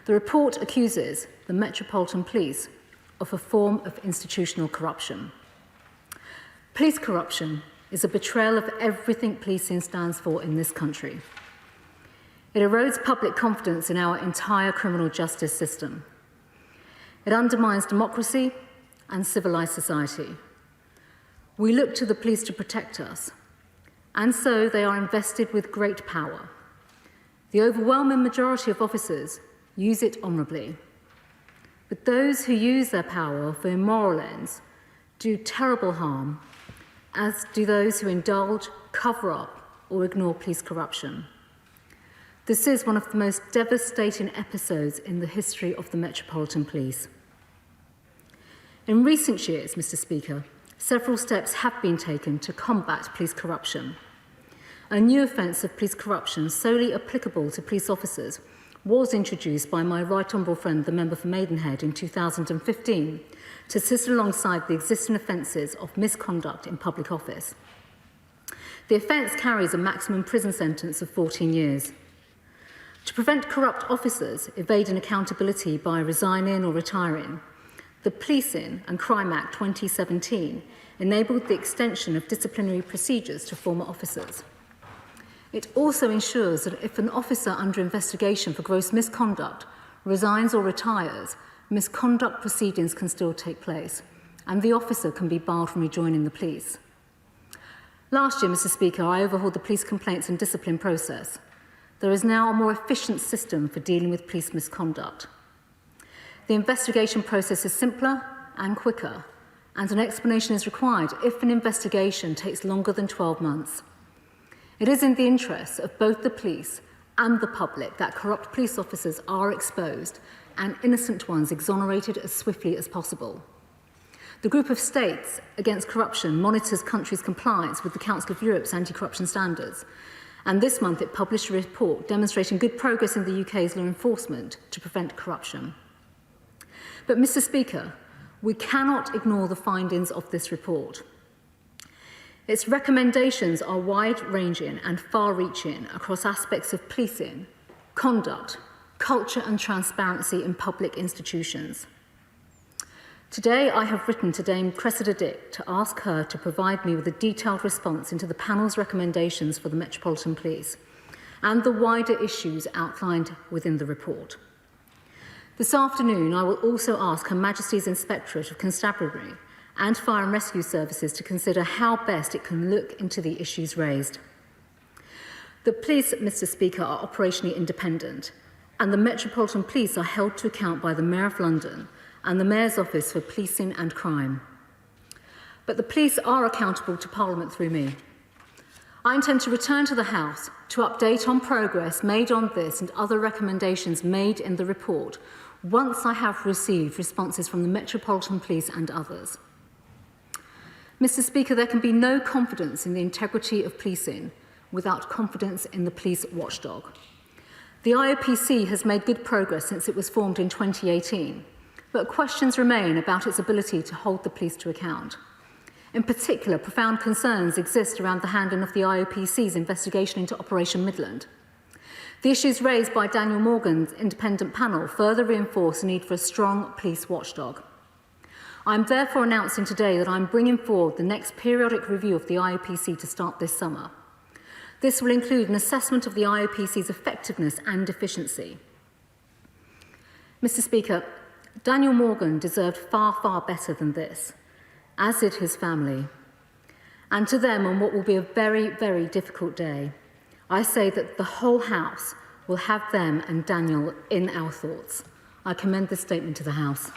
The report accuses the Metropolitan Police of a form of institutional corruption. Police corruption is a betrayal of everything policing stands for in this country. It erodes public confidence in our entire criminal justice system. It undermines democracy and civilised society. We look to the police to protect us, and so they are invested with great power. The overwhelming majority of officers use it honourably. But those who use their power for immoral ends do terrible harm, as do those who indulge, cover up, or ignore police corruption. This is one of the most devastating episodes in the history of the Metropolitan Police. In recent years, Mr. Speaker, several steps have been taken to combat police corruption. A new offence of police corruption solely applicable to police officers was introduced by my Right Honourable friend, the member for Maidenhead, in 2015 to sit alongside the existing offences of misconduct in public office. The offence carries a maximum prison sentence of 14 years. To prevent corrupt officers evading accountability by resigning or retiring, the Policing and Crime Act 2017 enabled the extension of disciplinary procedures to former officers. It also ensures that if an officer under investigation for gross misconduct resigns or retires, misconduct proceedings can still take place, and the officer can be barred from rejoining the police. Last year, Mr. Speaker, I overhauled the police complaints and discipline process. There is now a more efficient system for dealing with police misconduct. The investigation process is simpler and quicker, and an explanation is required if an investigation takes longer than 12 months. It is in the interests of both the police and the public that corrupt police officers are exposed and innocent ones exonerated as swiftly as possible. The Group of States Against Corruption monitors countries' compliance with the Council of Europe's anti-corruption standards, and this month it published a report demonstrating good progress in the UK's law enforcement to prevent corruption. But, Mr. Speaker, we cannot ignore the findings of this report. Its recommendations are wide-ranging and far-reaching across aspects of policing, conduct, culture and transparency in public institutions. Today, I have written to Dame Cressida Dick to ask her to provide me with a detailed response into the panel's recommendations for the Metropolitan Police and the wider issues outlined within the report. This afternoon, I will also ask Her Majesty's Inspectorate of Constabulary and Fire and Rescue Services to consider how best it can look into the issues raised. The police, Mr. Speaker, are operationally independent, and the Metropolitan Police are held to account by the Mayor of London and the Mayor's Office for Policing and Crime. But the police are accountable to Parliament through me. I intend to return to the House to update on progress made on this and other recommendations made in the report once I have received responses from the Metropolitan Police and others. Mr. Speaker, there can be no confidence in the integrity of policing without confidence in the police watchdog. The IOPC has made good progress since it was formed in 2018, but questions remain about its ability to hold the police to account. In particular, profound concerns exist around the handling of the IOPC's investigation into Operation Midland. The issues raised by Daniel Morgan's independent panel further reinforce the need for a strong police watchdog. I am therefore announcing today that I am bringing forward the next periodic review of the IOPC to start this summer. This will include an assessment of the IOPC's effectiveness and efficiency. Mr. Speaker, Daniel Morgan deserved far, far better than this, as did his family. And to them, on what will be a very, very difficult day, I say that the whole House will have them and Daniel in our thoughts. I commend this statement to the House.